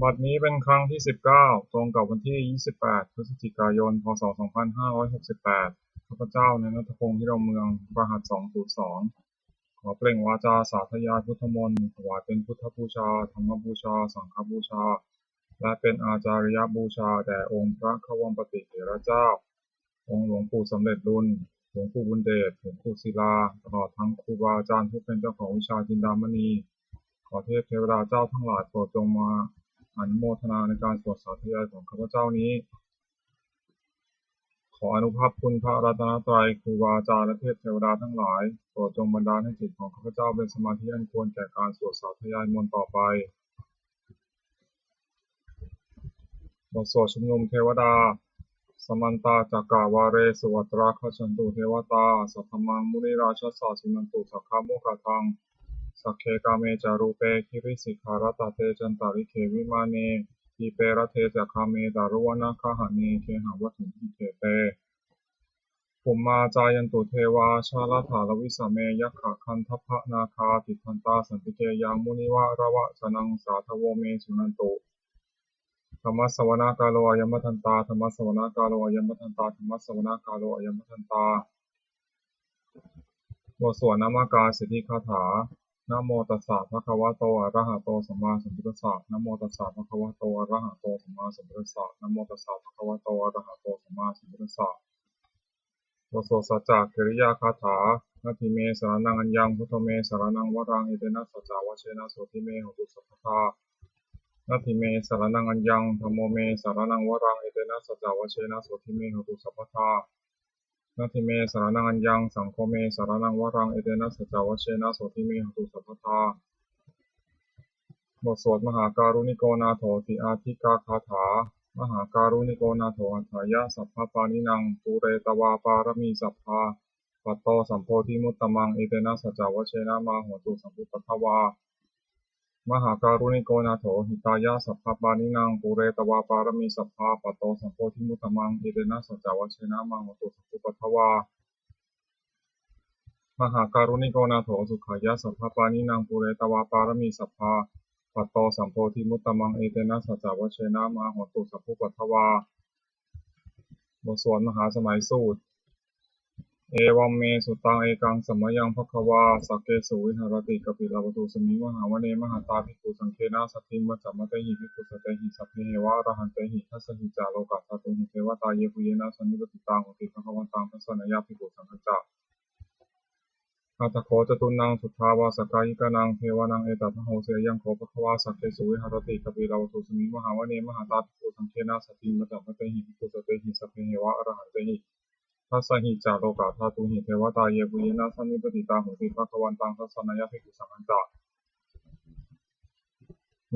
บัดนี้เป็นครั้งที่19ตรงกับวันที่28พฤศจิกายนพศ2568ข้าพเจ้าในณัฐพงษ์พิรมเมืองรหัส202ขอเปล่งวาจาสาธยายพุทธมนต์ถวายเป็นพุทธบูชาธรรมบูชาสังฆบูชาและเป็นอาจาริยบูชาแด่องค์พระขวมปติเถระเจ้าองค์หลวงปู่สำเร็จรุ่นหลวงปู่บุญเดชหลวงปู่ศิลาตลอดทั้งครูบาอาจารย์ผู้เป็นเจ้าของวิชาจินดามณีขอเทพเทวดาเจ้าทั้งหลายโปรดจงมาอนุโมทนาในการสวดสาธยายของข้าพเจ้านี้ขออนุภาพคุณพระรัตนตรัยครูบาอาจารย์และเทพเทวดาทั้งหลายโปรดจงบันดาลให้จิตของข้าพเจ้าเป็นสมาธิอันควรแก่การสวดสาธยายมนต์ต่อไปบทสวดชุมนุมเทวดาสมันตาจักกาวาเรสุวัตราคชันตุเทวตาสัทธมังมุนิราชสสะสุนันตุสักขามุขทังสักเคกาเมจารูเปคิริสิกขารตเตจันตาริเควิมาเนทีเปรเทจักขเมดารุวนาคหะเนเคหวัตถุทิเทเตภูมิมาจายันตุเทวาชาลถาลวิสเมยัคขะคันทัพพนาคาติทันตาสันติเกยังมุนิวะระวะชนังสาทโวเมสุนันตุธรรมสวนากาโลอยัมมทันตาธรรมสวนากาโลอยัมมทันตาธรรมสวนากาโลอยัมมทันตาบทสวดนามกาสิทธิคาถานะโมตัสสะภะคะวะโตอะระหะโตสัมมาสัมพุทธัสสะนะโมตัสสะภะคะวะโตอะระหะโตสัมมาสัมพุทธัสสะนะโมตัสสะภะคะวะโตอะระหะโตสัมมาสัมพุทธัสสะบทสวดสัจจะกิริยาคาถานาทิเมสรณังอัญญังพุทโธเมสรณังวรังเอเตนะสัจจาวเชนะโสทิเมโหตุสัพพทานาทิเมสรณังอัญญังธัมโมเมสรณังวรังเอเตนะสัจจาวเชนะโสทิเมโหตุสัพพทานาทิเมสรณังอัญญังสังโฆเมสรณังวรังเอเตนะสัจจาวเชนะโสทิเมโหตุสัพพทาบทสวดมหาการุณิโกนาโถติอาทิกาคาถามหาการุณิโกนาโถอัฏฐายะสัพพปานินังปุเรตวาปารมีสัพพาปัตโตสัมโพธิมุตตมังเอเตนะสัจจาวเชนะมาโหตุสัมพุทธวามหาการุณิโกนาโถหิตายะสัพพปานินังปุเรตวาปารมีสัพพาปัตโตสัมโพธิมุตตมังเอเตนะสัจจาวเชนะมาโหตุสัมพุทธวามหาการุณิโกนาโถสุขายะสัพพปานินังปุเรตวาปารมีสัพพาปัตโตสัมโพธิมุตตมังเอเตนะสัจจาวเชนะมาโหตุสัพพุทธวาบทสวดมหาสมัยสูตรเอวัมเมสุตังเอกังสัมมยังภควาสักเกสุวิหารติกปิลาปตุสมิมหาวเนมหาตาภิกขุสังเคนะสัตถิมัจจมัตเตหิภิกขุสเตหิสัพเพเหวะอรหันเตหิทัสสหิจาโลกัสสตุหิเทวตาเยปุเยนะสันนิปติตังโหติภควันตังทัสสนยาภิกขุสังฆจจะอัตถโขจตุนังสุทธาวาสกายิกานังเทวานังเอตัทโหเสยังโขภควาสักเกสุวิหารติกปิลาปตุสมิมหาวเนมหาตาภิกขุสังเคนะสัตถิมัจจมัตเตหิภิกขุสเตหิสัพเพเหวะอรหันเตหิทัสสหิจาโลกาธาตุหิเทวตาเยปุเยนะสันนิปติตาโหติภควันตังทัสสนยภิกขุสังฆจจะ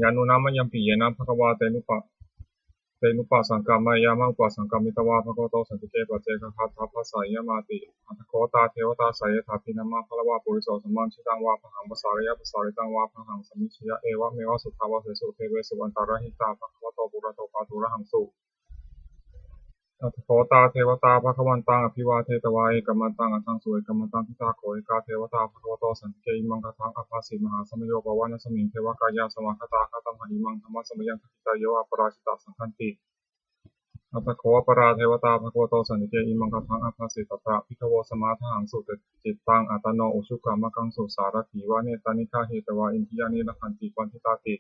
ยานุนามยัมปิเยนะภควาเตนุปสังกัมมายามะอุปสังกัมมิตวาภควโตสันติเกปัจเจกขัสสะภัสสะยมาติอัตถโขตาเทวตาสายถาภินามะพละวะปุริโสสัมมัญชิตังวาพหังภสารยะภสาริตังวาพหังสมิชยะเอวะเมวะสุทธาวะเสสุเทเวสุอันตารหิตาภควโตปุระโตปาตุระหังสุอัตถโขตาเทวตาภควันตังอภิวาเทตวาเอกมันตังอัตถังสุเอกมันตังทิตาโขเอกาเทวตาภควโตสันติเกอิมังคทังอภาสิมหาสมโยปวานะสมิงเทวกายาสมาคตาคตัมหะอิมังธรรมะสมยังคติตาโยอปราชิตาสังคันติอัตถโขปราเทวตาภควโตสันติเกอิมังคทังอภาสิตตระภิกขโวสมาทหังสุจิตตังอัตโนอุชุกามะกังสุสารถีวะเนตานิฆาเหตวาอินทิยานิลักขันติวันทิตาติ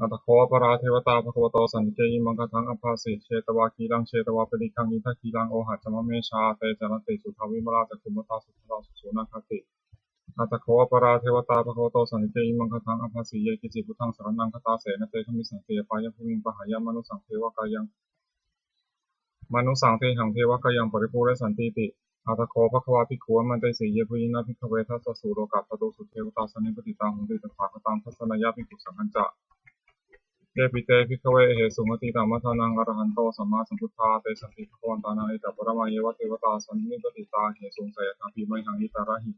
อัตถโขปราเทวตาภควโตสันติเกอิมังคทังอภาสิเชตวาคีรังเชตวาปริคังอิทัคคีรังโอหัจจมะเมชาเตจรติสุทาวิมลาจักขุมตาสุทธาสุโสนังคติอัตถโขปราเทวตาภควโตสันติเกอิมังคทังอภาสิเยกิจิพุทธังสรณังคตาเสนเตขมิสังเตยปายะภูมิปหายามนุสังเทวกายังมนุสังเทหังเทวกายังปริภูเรสันติติอัตถโขภควาภิกขุมันเตสีเยปุยินะภิกขเวทัสสะสุโลกัสสะตุสุเทวตาสันนิปติตังโหติตถาคตังทัสสนยาภิกขุสังฆัจจะเตปิเตภิกขเวเหสุมติตังมัทธานังอรหันโตสัมมาสัมพุทธาเตสันติภควันตานังเอตปรมาเยวะเทวตาสันนิปติตาเหสุงสยถาภิไมหังอิตาระหิ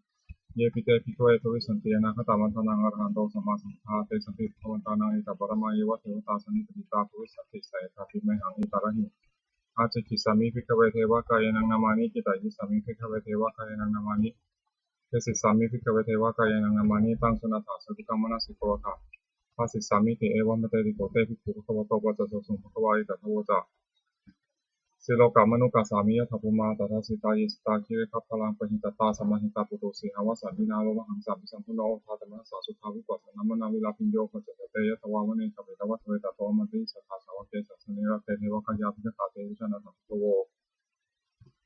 เยปิเตภิกขเวทวิสันติอนาคตามัทธานังอรหันโตสัมมาสัมพุทธาเตสันติภควันตานังเอตปรมาเยวะเทวตาสันนิปติตาภวิสันติสยถาภิไมหังอิตาระหิอาจกิสามิภิกขเวเทวกายนังนามานิกิตายิสามิภิกขเวเทวกายนังนามานิเทศิสามิภิกขเวเทวกายนังนามานิตังสุนัตถะสตุกัมมนะสิโกทะ ภาสิสามิติเอวะมะเตติโกเตภิกขุภควโตปัจจโสสุภควายตถาวจะสิโลกามนุกัสสามิยะทัพพุมาตถาสิตายิสตาคิริคัพพลังปหิตตาสมาหิตาปุตุสีหาวสันตินาโลมหังสัมปิสัมพุโนทาตมะสาสุทาวิปัสสนามนาวิลาปิญโยปัจจเตยะทวาวเนกัปเตวัตเวตโตมันติสัทธาสาวเกสัสเนระเตเทวะขยาภิกขาเตวิชนะสัพพโว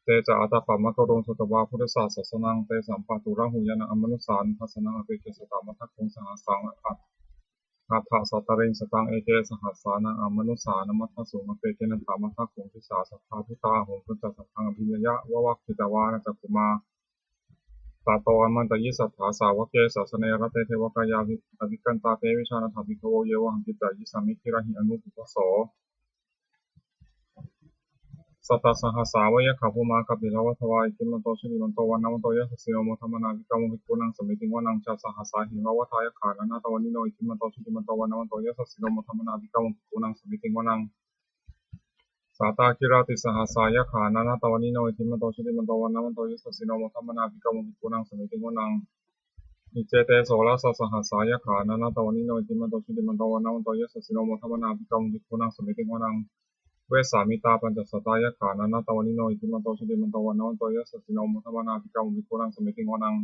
เตจะอัตถะปัมมะกะโรสุตวาพุทธศาสนังเตสัมปะตุระหุยานะอมนุสานทัสนังอเปเกสตามัทธคงสหสังอัฏฐสัตตะเริงสตังเอเกสหัสสานังอมนุสานมัทธสุมะเปเกนะถามัทธคงทิสาสัทธาพุตาหงพุทธสัทธังอภิญญะวะวัคคิตวานะจักขุมาตาโตอมันตยิสัทธาสาวกเกสัสเนระเตเทวกายาภิอภิกันตาเตวิชานะถาภิกขโวเยวะหังกิตายิสามิคิระหิอนุปุปโสสัตตสหัสสาวะขัพพุมาคัพพิลาวะทวายกิมันโตชุติมันโตวันนามันโตยะสสิโนโมทัมมนาวิกามุหิกุนังสมิติวันังชาสหัสสาหิมาวะทายะขานานาตวันนิโนอิกิมันโตชุติมันโตวันนามันโตยะสสิโนโมทัมมนาวิกามุหิกุนังสมิติวันังสาตาคิราติสหัสสายะขานานาตวันนิโนอิกิมันโตชุติมันโตวันนามันโตยะสสิโนโมทัมมนาวิกามุหิกุนังสมิติวันังนิเจเตโสรสสหัสสายะขานานาตวันนิโนอิกิมันโตชุติมันโตวันนามันโตยะสสิโนโมทัมมนาวิกามุหิกุนังสมิติวันังเวสามิตาปัญจสัตตายะขานานาตวันิโนอิติมันโตชุติมันโตวันนาวันโตยะสัสสิโนมุทวนาภิกามุวิปุรังสมิติงวนัง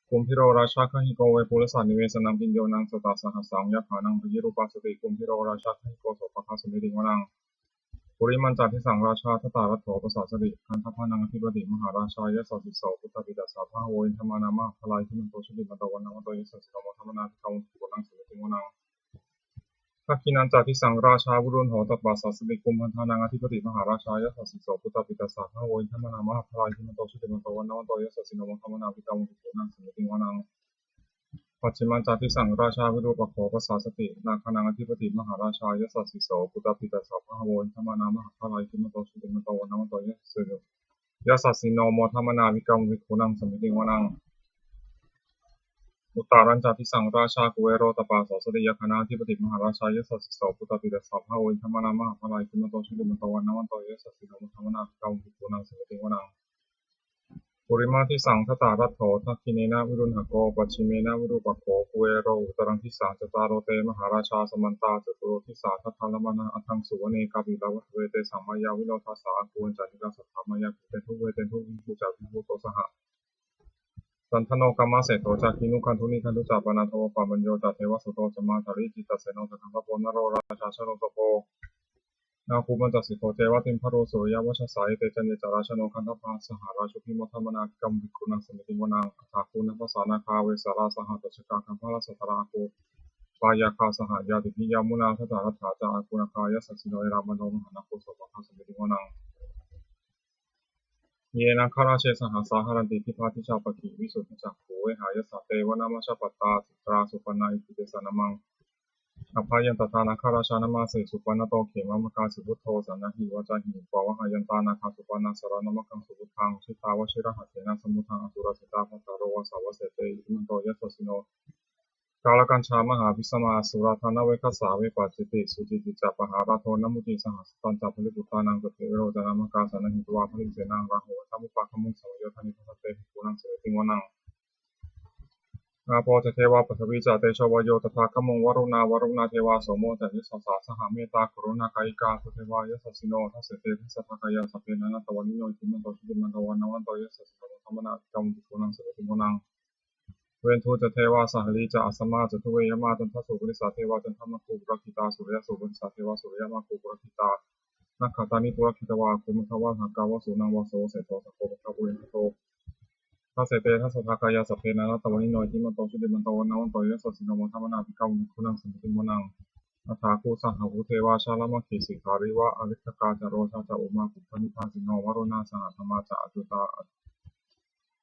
กุมพิโรราชาขหิโกเวปุรสานิเวสนังปิญโยนังสตาสหัสสังยะขานังพยิรูปัสสติกุมพิโรราชาขหิโกโสภคาสมิติงวนังปุริมันจันทิสังราชาทตารัตโถปสาสติคันทพานังอธิปติมหาราชายะสัสสิโสพุทธปิตัสสะพะโวอินทมานามะพลายทิมันโตชุติมันโตวันนาวันโตยะสัสสิโนมุทวนาภิกามุวิปุรังสมิติงวนังทักขินันจาทิสังราชาบุรุษโหตปัสสะสติกุมพันธานังอธิปติมหาราชายะสัสสิโสพุทธปิตัสสะพะโวอินทมนามะพลายทิมันโตชุติมันโตวันนาวันโตยะสัสสิโนมุทวนาภิกามุวิปุรังสมิติงวนังปัจฉิมันจาทิสังราชาวิรูปโขปัสสะสตินาคานังอธิปติมหาราชายะสัสสิโสพุทธปิตัสสะพะโวอินทมนามะพลายทิมันโตชุติมันโตวันนาวันโตยะสัสสิโนมุทวนาภิกามุวิปุรังสมิติงวนังอุตตารัญจาภิสังราชากุเวโรตปาโสสติยคณาธิปติมหาราชายสัสสิโสพุทธปิตัสสะภะโวอินทมนามหาภลายคิมโตชุติมันโตวันนาวันโตยสัสสิโนมุทวนาภิกามุวิปุรังสมิติงวนังปุริมาทิสังทตารัตโถทักขิเนนะวิรุณหโกปัจฉิเมนะวิรูปโขกุเวโรอุตรังทิสังจตารโรเตมหาราชาสมันตาจตุโรทิสาทัทธาลมนะอัทังสุวเนกาภิลาวัตเวเตสัมมายาวิโรทัสสะกุเวนจันทิกาสัทธามายาเตทุเวเตทุวิภูจาวิภูโตสหสันทโนกัมมะเสโถจาคินุคันธุนิคันธุจาปนาโทปะมัญโยจาเทวสุโตจมาธาริจิตตเสโนจักขังพะโพนโรราชาชโนตโพนาคูมันจัสสิโตเทวะติมพะโรสุริยวัชสายเตจันเยจาราชโนคันธปาสหราชุพิมัทธมนากัมภิกขุนังสมิติวนังอัฏฐาคูนัพสานาคาเวสาราสหตัชกาคัมภะสัทธาราโกปายาคาสหายาติพิยามุนาทัตตารัตถาจาอากุณคายสัสสิโนเอรามโนมหานาโคสภะสมิติวนังเยนะคาราเชสหัสสาหารันติทิพาทิชาปกิวิสุทธิจักขุเวหายสาเตวนามาชปัตตาสิตราสุปนาอิติเตสานามังอภายันตตานาคาราชานามาเสสุปนโตเขมมกาสุพุทโธสันนหิวจาหิปวะหายันตานาคาสุปนาสารนมกังสุพุทธังชิตาวชิระหัสเถนะสมุทังอสุรสิตาภัตตาโรวสาวเสเตอิมันโตยัสสิโนกาลกัญชามหาวิสมาสุราธานาเวคัสสาเวปัจจิติสุจิติจัปหาราโทนมุติสหัสตันจัพลิปุตานังกเทวโรจนามกาสันหิตวาพลิเสนังราโหธรรมุปะขมุงสมัยโยธานิทัสเตหิปุนังเสติงวนังอาโปจะเทวาปัทวิจาเตชวโยตถาคมงวรุณาวรุณาเทวาโสโมจันยิสสาสหเมตตากรุณาคายิกาสุเทวายสัสสิโนทัสเสเตทัสสะภคายาสัพเพนันตวันนิโนทิมันโตชุติมันโตวันนวันโตยสัสสิโนธรรมนาจัมปิปุนังเสติงวนังเวนทูจะเทวาสหลีจะอัสมาจะทุเวยมาจันทสุปริสาเทวาจันทมคูปรคิตาสุริยสุปริสาเทวาสุริยมาคูปรคิตานักขตานิปุรคิตวาคุมทวาหากาวสุนังวโสเสโตสโคปะคาบุเรนโตทัสเสเตทัสสะภคายาสัพเพนันตวันนิโนทิมันโตชุติมันโตวันนวันโตยสัสสิโนธรรมนาภิกามุคุนังสมิติมุนังอัฏฐาคูสหภูเทวาชาลมขีสิขาริวะอริคกาจโรชาจอุมาปุพนิพาสิโนวรุณาสหธรรมาจอจุตา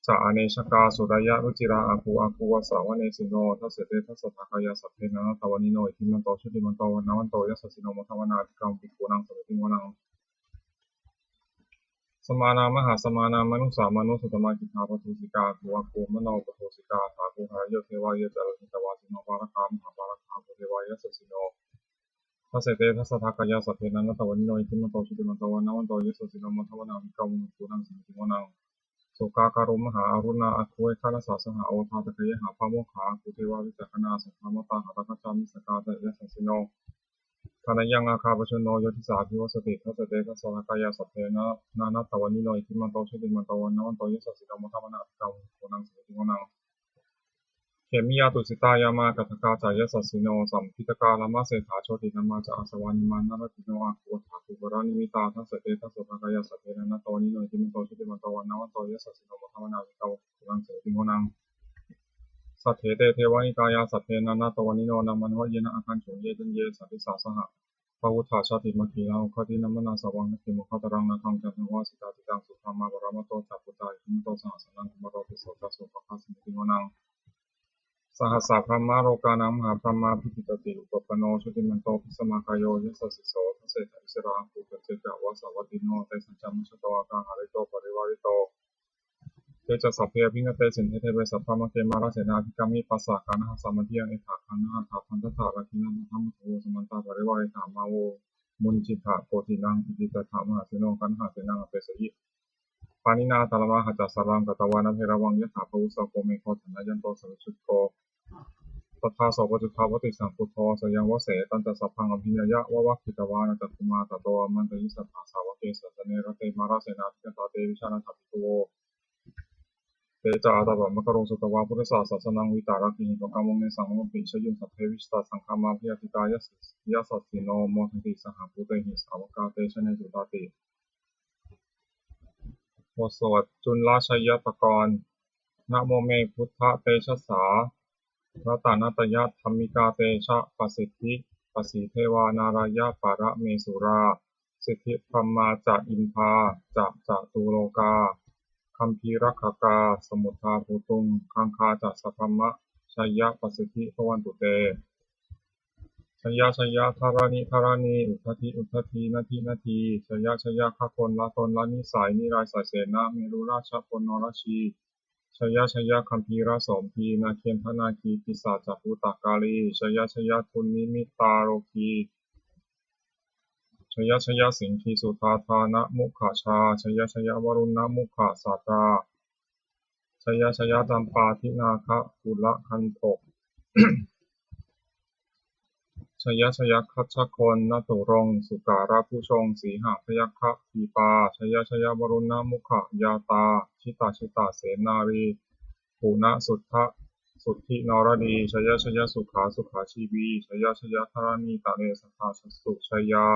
จะอเนชกาสุรยะรุจิราอาคูอาคูวสาวเนสิโนทัสเสเตทัสสะภคายาสัพเพนันตวันนิโนทิมันโตชุติมันโตวันนวันโตยสัสสิโนธรรมนาภิกามุคุนังสมิติมุนังสมานามหาสมานามนุสามนุสุตมะกิทาปทุสิกาภูอาคูมโนปทุสิกาสาคูหายเทวายะจารหิตวาสิโนภารคามหาภารคามเทวายะสัสสิโนทัสเสเตทัสสะภคายาสัพเพนันตวันนิโนทิมันโตชุติมันโตวันนวันโตยสัสสิโนธรรมนาภิกามุคุนังสมิติมุนัง สุกาการุมหาอรุณาอัคคุยฆาลสาสหาโอทาตะเคยหาพาโมขาคุเทวาวิจักนาสังฆามตาหาตะจามิสกาตะยะสังสิโนทานายังอาคาปชโนโยติสาภิวสติทัสเตทัสสหกายาสัพเพนะนานัตตวันิโนอิทิมันโตชุติมันโตวันนวันโตยสัสสิกามะธรรมนาภิกาโกนังสุติโกนังเขมิยาตุสิตายามากัตถกาจายสัสสิโนสัมพิตกาลามะเสถาโชตินามาจะอาสวานิมานารติโนอาคุถาคุปรานิมิตาทัสเตทัสสหกายาสัพเพนะนาโตนิโนอิทิมันโตชุติมันโตวันนวันโตยสัสสิกามะธรรมนาภิกาโกนังสุติโกนังสัทเถเตเทวานิกายาสัพเพนะนาโตนิโนนามันวะเยนะอาคันโฉเยจันเยสัพพิสาสหะพระวุฒาชาติมคีลาอุคตินัมมนาสวังนักขิมุขตรังนาคังจันทวาสิตาติตังสุธรรมาบรมโตจักปุตตาอิมิโตสหัสนังมโรติโสตัสสุภคัสมิติโนนังสหัสสะพรหมโรกานังมหาพรหมาภิติตติอุปปโนชุติมันโตภิสมากายโยยสัสสิโสทเสถอิสราภูเกเจกะวะสวัตติโนเตสัญจามชโตอาคาหาริโตปริวาริโตเตจะสัพเพพิงเตสินเทเทเวสัพพะมะเกมาราเสนาภิกามิปัสสะกานะสัมมติยังเอถาคานะถาพันตถาราคินะธรรมโทสมันตาปริวาริถามาโวมุนิจิตะโกตินังอิติตถามหาเสโนกันหาเสนังอเปสยิปานินาตาลมะหัจจสารังกตวานะเพระวังยะถาภวุสโกเมโคธนายันโตสัมชุตโกตถาโสปจุทาวติสังพุทโธสยังวเสตันจะสัพพังอภิญญะวะวัคคิตวานะจัตตุมาตโตมันตยิสัทธาสาวเกสัตเนรเตมาราเสนาภิกตาเตวิชานะทัพพิโกเตจาตาบะมะกะโรสุตวาพุทธศาสนาวิตารักิหิปะกามงเนสังมปิชยุสัพเพวิชตาสังฆามาภิยติตายะสัสสิโนโมทันติสหภูเตหิสาวกาเตชะเนสุตติบทสวดจุลชยปกรณ์นะโมเมพุทธเตชะสารัตนัตยะธรรมิกาเตชะปสิทธิปสีเทวานารายะปะระเมสุราสิทธิพรหมาจะอินพาจะตุโลกาคัมภีรักขกาสมุทธาภูตุงคังคาจะสัพพมะชัยยะปสิทธิพวันตุเตชยธารณีอุทธีนาทีชยขคนละตนละนิสัยนิรายสายเสนาเมรุราชพลนรชีชยคัมภีรสมพีนาเคียนทนาคีปิศาจภูตากาลีชยทุนนิมิตาโรคีชยสิงคีสุธาธานะมุขชาชยวรุณมุขสาตราชยจำปาทินาคะกุลคันโท ชยคัชคลนตุรงสุการะผู้ชงสีหพยัคฆทีปาชยวรุณมุขยาตาชิตาเสนารีปุณสุทธินรดีชยสุขาชีวีชยธารณีตะเรสทาสุชยา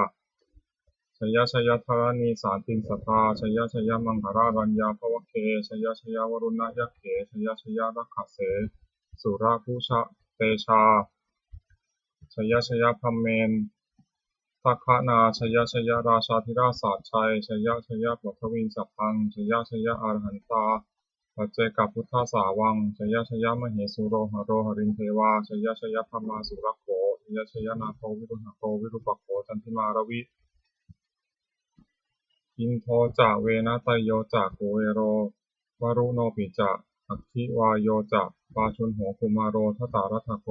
ชยธารณีสาตินสทาชยมังคารารัญญาภวเคชยวรุณยักเขชยรักขเสสุราผู้ชะเตชาชยพรหมเมนทัคคะนาชยราชาธิราชศาสตร์ชัยชยปัทวินสัพพังชยอรหันตาปัจเจกพุทธสาวังชยมเหสุโรหรินเทวาชยพรหมาสุรโขชยนาโควิรุณโควิรุปโขจันทิมารวิอินโทจะเวนะไตโยจะโกเวโรวรุโนปิจะอัคคิวายโยจะปาชุนโหคุมาโรทตารัตโก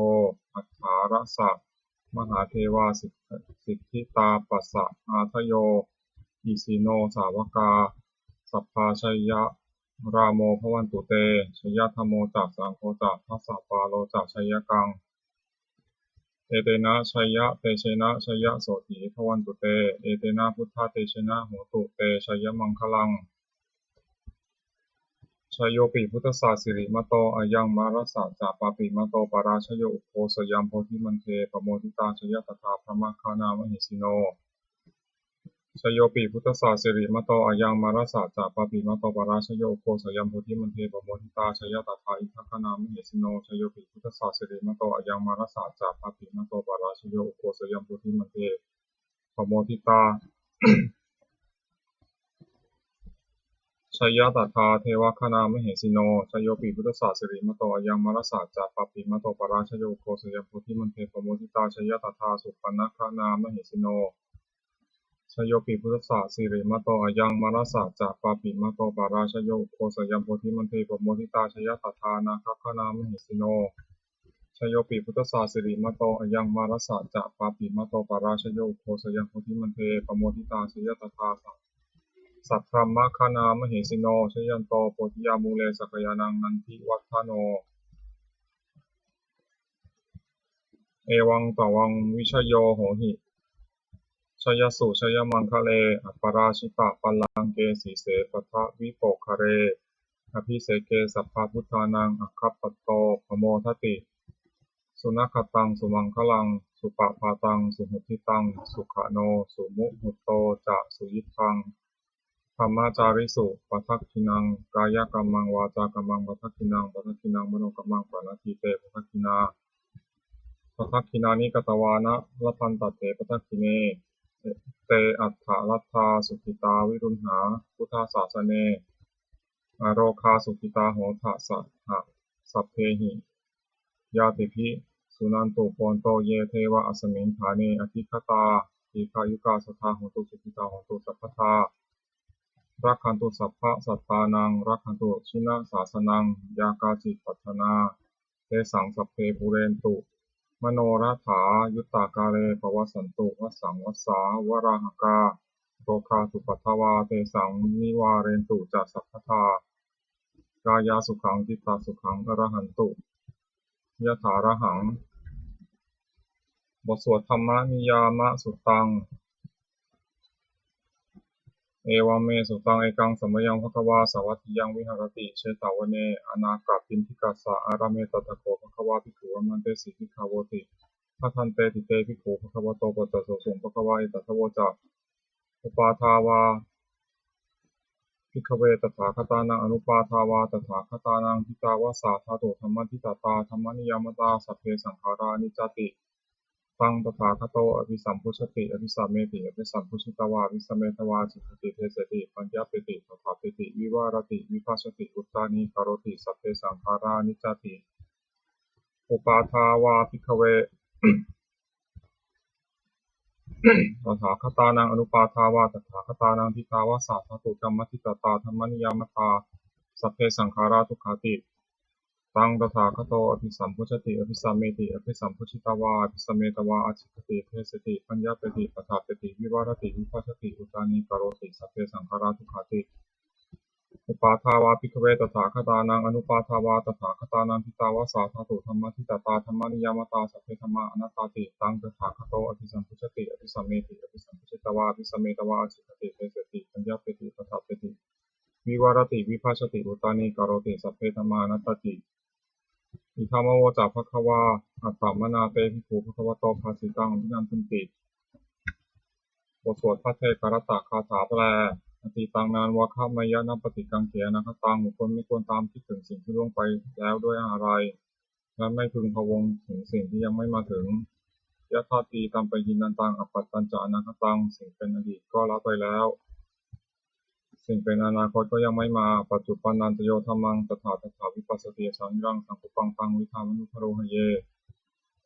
อัฏฐารสะมหาเทวาสิทธิตาปัสสะอาทโยอิสิโนสาวกาสัพพาชัยยะรามโมภวันตุเตชยธรรมโมจักสังโฆจักทัสสะปาโลจักชัยกังเอเตนะชัยยะเตเชนะชัยยะโสติภวันตุเตเอเตนะพุทธเตเชนะโหตุเตชัยมังคลังชโยปิพุทธศาสิริมโตอายังมารสะจาปาปิมโตปาราชโยอุปโภสยามโพธิมันเทปโมทิตาชยตถาพระมคานามหิสิโนชโยปิพุทธศาสิริมโตอายังมารสะจาปาปิมโตปาราชโยอุปโภสยามโพธิมันเทปโมทิตาชยตถาอิทัคขานามหิสิโนชโยปิพุทธศาสิริมโตอายังมารสะจาปาปิมโตปาราชโยอุปโภสยามโพธิมันเทปโมทิตาชยตถาเทวคณามเหสิโนชโยปิพุทธศาสิริมโตอายังมรสสะจาปปิมโตปราชโยโคสยโพธิมันเทปโมทิตาชยตถาสุปนคณามเหสิโนชโยปิพุทธศาสิริมโตอายังมรสสะจาปปิมโตปราชโยโคสยโพธิมันเทปโมทิตาชยตถานาคคณามเหสิโนชโยปิพุทธศาสิริมโตอายังมรสสะจาปปิมโตปราชโยโคสยโพธิมันเทปโมทิตาชยตถา สัทธัมมะคานามเหสิโนชยันโตโพธิยามูเลสักยานังนันทิวัฒโนเอวังตวังวิชโยโหหิชยสุชยมังคะเลอัปปราชิตะปัลลังเกสีเสปทะวิโปคะเรอภิเสเกสัพพพุทธานังอัคคัปปโตปโมทติสุนัขตังสุมังคลังสุปปาตังสุหุทิตังสุขโนสุมุหุตโตจะสุยิทังธรรมจาริสุปัทคินังกายกัมมังวาจากัมมังปัทคินังมโนกัมมังปานาทิเตปัทคินานิกตวานะละพันตเตปัทคิเนเตอัฏฐลัทธาสุขิตาวิรุณหาพุทธาศาสเนโรคาสุขิตาโหทะสัพเพหิยาติภิสุนันตุโปนโตเยเทวะอัสมิงฐาเนอธิคตาทีฆายุกาสัทธาโหตุสุขิตาโหตุสัพพทารักขันตุสัพพะสัตตานังรักขันตุชินะศาสนังยากาจิปัฏฐนาเตสังสัพเพปุเรนตุมโนรัฐายุตตากาเลปวัสสันตุวสังวัสสาวราหกาโรคาสุปัทวาเตสังนิวาเรนตุจัสสัพพทากายาสุขังจิตตาสุขังอรหันตุยถาระหังบทสวดธรรมนิยามะสุตังเอวเมสุตังเอกังสัมมยังภควาสาวัตถิยังวิหารติเชตาวเนอนาคาปินทิกัสสะอารามเมตตะโกภควาภิกขุอมันเตสิภิกขาวติพัทันเตติเตภิกขุภควโตปัจจโสสุงภควาอิตถะโวจะอุปาทาวาภิกขเวตถาคตานังอนุปาทาวาตถาคตานังทิตาวาสาธาโตธรรมทิตตาธรรมนิยามตาสัพเพสังขารานิจจติตังตถาคโตอภิสัมพุชติอภิสัมเมติอภิสัมพุชตวาอภิสัมเมตวาจิตติเทสติปัญญาปิติตถาปิติวิวารติวิภัสสติอุตตานิคารติสัพเพสังขารานิจจติอุปาทาวาภิกขเว ตถาคตานังอนุปาทาวาตถาคตานังทิตาวาสาธาตุธรรมทิตตาธรรมนิยามตาสัพเพสังขาราทุกขาติตังตถาคโตอภิสัมพุชติอภิสัมเมติอภิสัมพุชิตวาอภิสัมเมตวาอจิตติเทสติปัญญาปติปทาปติวิวารติวิภัสสติอุตานิกโรติสัพเพสังขาราทุกขาติอุปาทาวาภิกขเวตถาคตานังอนุปาทาวาตถาคตานังทิตาวาสาธาตุธรรมทิตตาธรรมนิยามตาสัพเพธรรมาอนัตตาติตังตถาคโตอภิสัมพุชติอภิสัมเมติอภิสัมพุชิตวาอภิสัมเมตวาอจิตติเทสติปัญญาปติปทาปติวิวารติวิภัสสติอุตานิกโรติสัพเพธรรมาอนัตตาติอิทัมโวจาภควาอัตตมนาเตภิกขุภควโตภาสิตังวินันตุติบทสวดพระเทกรตะคาถาแปลอติตังนานวะข้ามายะนัปฏิกังเขนะคตังบุคคลไม่ควรตามคิดถึงสิ่งที่ล่วงไปแล้วด้วยอะไรและไม่พึงพะวงถึงสิ่งที่ยังไม่มาถึงยะธาตีตามไปยินนันตังอปัตตัญจานะคตังสิ่งเป็นอดีตก็ละไปแล้วสิ่งเป็นอนาคตก็ยังไม่มาปัจจุบันนันตโยธรรมังตถาวิปัสสติสังรังสังคุปังตังวิธามนุภโรหเย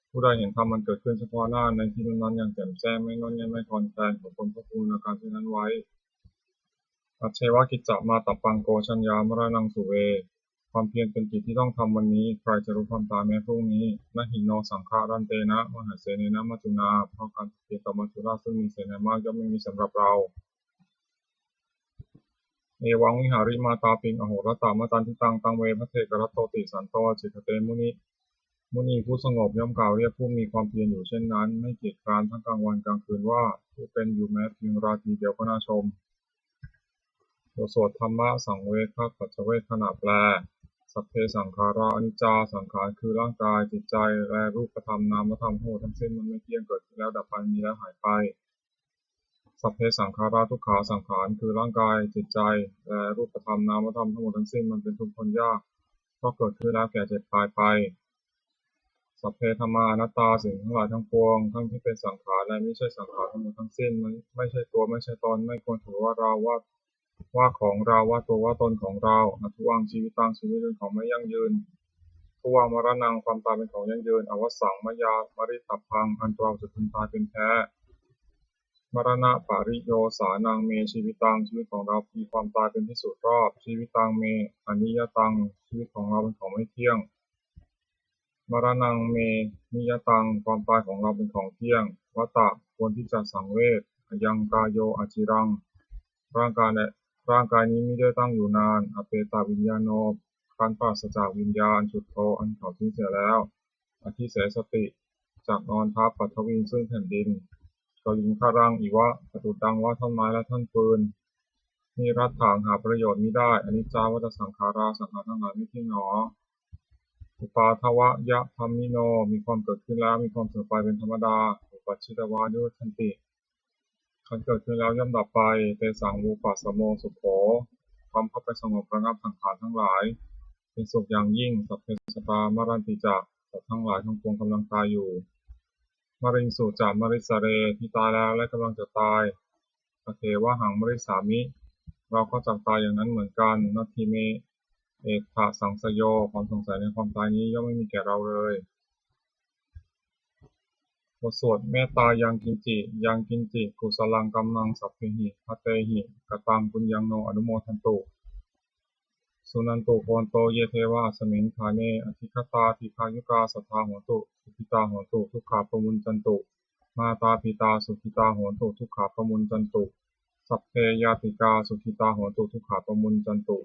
ผู้ใดเห็นธรรมมันเกิดขึ้นเฉพาะหน้าในที่นั้นอย่างแจ่มแจ้งไม่งอนแงนไม่คลอนแคลนของคนพระคุณในการที่นั้นไว้อัจเชวกิจจะมาตับปังโกชัญญามรณังสุเวความเพียรเป็นกิจที่ต้องทำวันนี้ใครจะรู้ความตายแม้พรุ่งนี้นหินโนสังฆารันเตนะมหาเสเนนะมัจจุนาเพราะการเกี่ยวกับมัจจุราชซึ่งมีเสนามากย่อมไม่มีสำหรับเราเอวังวิหาริมาตาปิงอโหรตามตันทิตังตังเวพระเทกรัตโตติสันโตจิตเตมุนีผู้สงบย่อมกล่าวเรียกผู้มีความเพียรอยู่เช่นนั้นไม่เกียจคร้านทั้งกลางวันกลางคืนว่าผู้เป็นอยู่แม้เพียงราตรีเดียวก็น่าชมบทสวดธรรมะสังเวชปัจจเวคขณะแปลสัพเพสังขาราอนิจจาสังขารคือร่างกายจิตใจและรูปธรรมนามธรรมทั้งหมดทั้งสิ้นมันไม่เที่ยงเกิดขึ้นแล้วดับไปมีแล้วหายไปสัพเพสังขาราทุกขาสังขารคือร่างกายจิตใจและรูปธรรมนามธรรมทั้งหมดทั้งสิ้นมันเป็นทุกข์ทนยากเพราะเกิดขึ้นแล้วแก่เจ็บตายไปสัพเพธรรมาอนัตตาสิ่งทั้งหลายทั้งปวงทั้งที่เป็นสังขารและไม่ใช่สังขารทั้งหมดทั้งสิ้นมันไม่ใช่ตัวไม่ใช่ตนไม่ควรถือว่าเราว่าของเราว่าตัวว่าตนของเราอทุวังชีวิตังชีวิตเป็นของไม่ยั่งยืนทุวังมรณังความตายเป็นของยั่งยืนอวสังมยามริตัพพังอันเราจะพึงตายเป็นแท้มรณะปาริโยสานังเมชีวิตังชีวิตของเรามีความตายเป็นที่สุดรอบชีวิตังเมอนิยตังชีวิตของเราเป็นของไม่เที่ยงมรณังเมนิยตังความตายของเราเป็นของเที่ยงวัตตะควรที่จะสังเวชยังกายโยอจิรังร่างกาย ร่างกายนี้ไม่ได้ตั้งอยู่นานอเปตาวิญญาโนการปราศจากวิญญาณฉุดโทอันเขาทิ้งเสียแล้วอธิเสสติจากนอนทับปัทวิงซึ่งแผ่นดินกลิงคารังอีวะปตุดังว่าท่อนไม้และท่อนปืนนี่รัดถางหาประโยชน์มิได้อนิจจาวัฏสังขาราสังขารทั้งหลายไม่เที่ยงหนออุปาทวะยะธรรมิโนมีความเกิดขึ้นแล้วมีความเสื่อมไปเป็นธรรมดาอุปัชชิตวายุทันติคันเกิดขึ้นแล้วย่อมดับไปเตสังวูปัสสโมสุโขความเข้าไปสงบระงับสังขารทั้งหลายเป็นสุขอย่างยิ่งสัพเพสตามรันติจะสัตว์ทั้งหลายทั้งปวงกำลังตายอยู่มริงสุจามริสเรที่ตายแล้วและกำลังจะตายอเทวะหังมริสามิเราก็จะตายอย่างนั้นเหมือนกันนัตถิเมเอถะสังสโยความสงสัยในความตายนี้ย่อมไม่มีแก่เราเลยบทสวดเมตตายังกินจิกุศลังกัมมังสัพเพหิภเตหิกตังปุญญังโนอนุโมทันตุสุนันตุโพนโตเยเทวะสมิงคาเนอธิคตาทิคายุกาสัทธาโหตุสุขิตาโหตุทุกขาปมุญจันตุมาตาปิตาสุขิตาโหตุทุกขาปมุญจันตุสัพเพยาติกาสุขิตาโหตุทุกขาปมุญจันตุ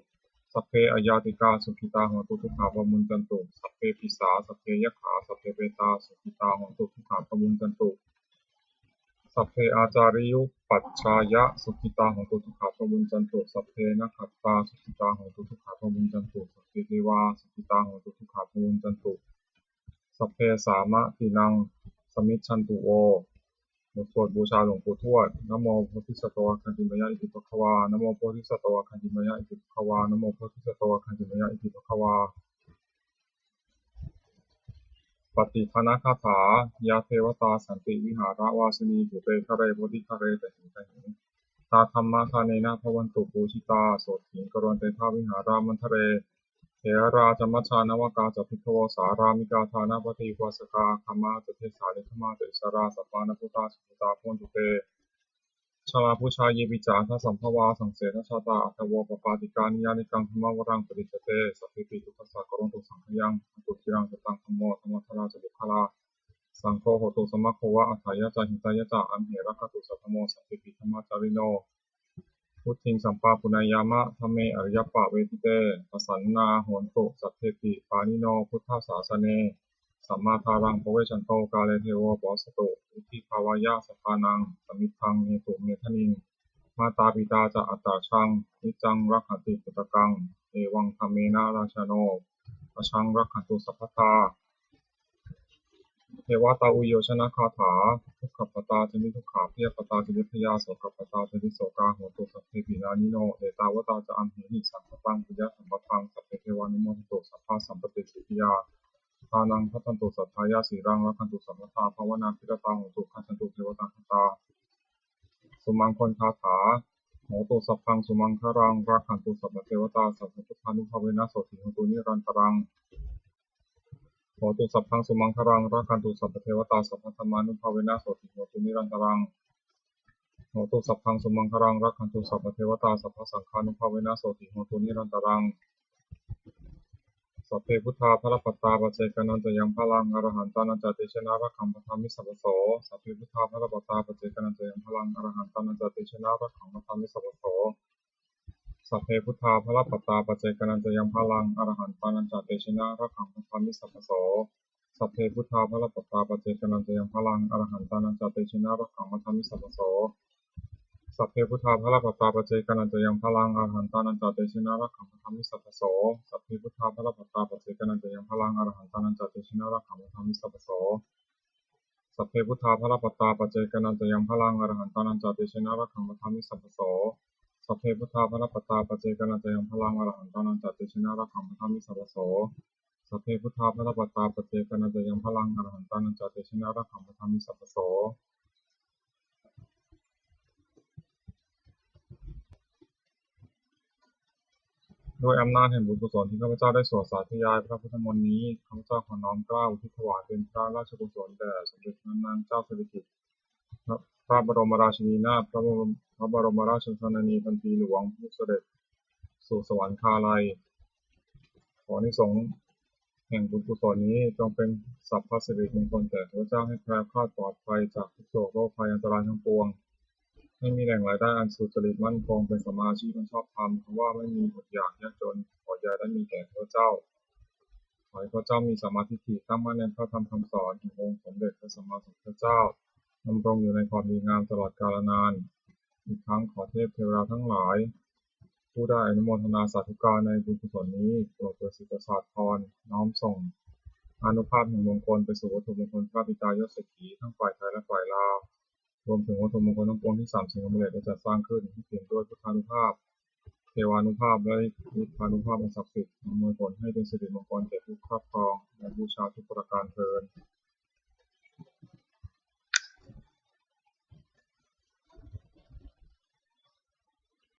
สัพเพอยาติกาสุขิตาโหตุทุกขาปมุญจันตุสัพเพปิสาสัพเพยขาสัพเพเปตาสุขิตาโหตุทุกขาปมุญจันตุสัพเพอาจาริยุปัจฉายะสุขิตาโหตุทุกขาปมุญจันตุสัพเพนัคขัตตาสุขิตาโหตุทุกขาปมุญจันตุสัพเพเทวาสุขิตาโหตุทุกขาปมุญจันตุสัพเพสามะตินังสมิจฉันตุโวบทสวดบูชาหลวงปู่ทวดนะโมโพธิสัตว์คันธิมยะอิติปะคะวานะโมโพธิสัตว์คันธิมยะอิติปะคะวานะโมโพธิสัตว์คันธิมยะอิติปะคะวาปฏิภณคาถายาเทวตาสันติวิหารวาสินีภูเตคะเรโพธิคะเรแต่หิงแต่หิงตาธรรมะทาเนนะภวันตุปูชิตาโสถิงกรณเตทาวิหารามันทะเรเถราจมัชฌานวกาจะพิทวสารามิกาธานาปฏิวาสกาธรรมาจะเทสาลิธรรมาจะอิสราสัพพานุพุตาสุพุตาพนตุเตชลาผู้ชายเยปิจาทัสัมภวาสังเสนชาตาอัตโวปปาติกานิยานิกังธรรมวรังปริจเตสัพพิปิทุกขสักกรณตุสังขยังตุจิรังสตังธรรมโมธรรมทราจบุคลาสังโฆโหตุสมัคโควะอัฏฐายะจาหิตายะจาอัมเหระกตุสัทธโมสัพพิปิธรรมจาริโนพุทธิงสัมปาปุณายามะธรรมเมอริยปะเวทิเตปสันนาโหนตุสัพเพติปานิโนพุทธศาสเนสัมมาทารังภเวชันโตกาเลเทโวปสตุอุทิภาวายะสัทธานังสมิทธังเมตุเมทนิงมาตาปิตาจะอัตตาชังนิจังรักขติปุตตกังเอวังธรรมเมนะราชโนปชังรักขตุสัพพตาเทวตาอุโยชนะคาถาทุกขปตาชนิทุกขาเพียปตาชนิพยาโสกปตาชนิโสกาโหตุสัพเพปินานิโนเอตาวตาจะอัมเหหิสัมปตังปิยะสัมปตังสัพเพเทวานิโมทิโตสัพพะสัมปติสิทยาทานังพัฒนตุสัทธายาสีรังรักันตุสัมปทาภาวนาพิรตาโหตุขันตุเทวตาคตาสุมังคลคาถาโหตุสัพพังสุมังครังรักขันตุสัพพเทวตาสัพพพุทธานุภาเวนะโสติโหตุนิรันตรังโหตุสัพพังสุมังครังรักขันตุสัพพเทวตาสัพพธรรมานุภาเวนะโสติโหตุนิรันตรังโหตุสัพพังสุมังครังรักขันตุสัพพเทวตาสัพพสังฆานุภาเวนะโสติโหตุนิรันตรังสัพเพพุทธาภรปัตตาปัจเจกนันจะยังพลังอรหันตานันจติชนะรักขังปทามิสัพพโสสัพเพพุทธาภรปัตตาปัจเจกนันจะยังพลังอรหันตานันจติชนะรักขังปทามิสัพพโสสัพเพพุทธาภรปัตตาปัจเจกนันจะยังพลังอรหันตานันจติชนะรักขังปทามิสัพพโสสัพเพพุทธาภรปัตตาปัจเจกนันจะยังพลังอรหันตานันจติชนะรักขังปทามิสัพพโสสัพเพพุทธาภรปัตตาปัจเจกนันจะยังพลังอรหันตานันจติชนะรักขังปทามิสัพพโสสัพเพพุทธาภรปัตตาปัจเจกนันจะยังพลังอรหันตานันจติชนะรักขังปทามิสัพพโสสัพเพพุทธาภรปัตตาปัจเจกนันจะยังพลังอรหันตานันจติชนะรักขังปทามิสัพพโสสัพเพพุทธาภรปัตตาปัจเจกนันจะยังพลังอรหันตานันจติชนะรักขังปทามิสัพพโสสัพเพพุทธาภรปัตตาปัจเจกนันจะยังพลังอรหันตานันจติชนะรักขังปทามิสัพพโสด้วยอำนาจแห่งบุญกุศลที่ข้าพเจ้าได้สวดสาธยายพระพุทธมนต์นี้ข้าพเจ้าขอน้อมเกล้าอุทิศถวายเป็นพระราชกุศลแด่สมเด็จพระนางเจ้าสิริกิติ์พระบรมราชินีนาถพระบรมราชชนนีพันปีหลวงผู้เสด็จสู่สวรรคาลัยขออานิสงส์แห่งบุญกุศลนี้จงเป็นสัพพสิริมงคลแก่ข้าพเจ้าให้แคล้วคลาดปลอดภัยจากทุกโศกโรคภัยอันตรายทั้งปวง ไม่มีแหล่งรายได้อันสุจริตมั่นคงเป็นสัมมาอาชีพอันชอบธรรมเพราะว่าไม่มีอดอยากยากจนขออย่าได้มีแก่ข้าพเจ้าขอให้ข้าพเจ้ามีสัมมาทิฏฐิตั้งมั่นในพระธรรมคำสอนขององค์สมเด็จพระสัมมาสัมพุทธเจ้าดำรงอยู่ในความดีงามตลอดกาลนานอีกทั้งขอเทพเทวดาทั้งหลายผู้ได้อนุโมทนาสาธุการในบุญกุศลนี้โปรดประสิทธิ์ศาสตร์พรน้อมส่งอานุภาพแห่งมงคลไปสู่วัตถุมงคลพระบิดายศเศรษฐีทั้งฝ่ายไทยและฝ่ายลาวรวมถึงวัตถุมงคลทั้งปวงที่สามสิ่งอำนวยได้จัดสร้างขึ้นที่เปี่ยมด้วยพุทธานุภาพเทวานุภาพและฤทธานุภาพอันศักดิ์สิทธิ์อำนวยผลให้เป็นสิริมงคลแก่ผู้ครอบครองและบูชาทุกประการเทอญ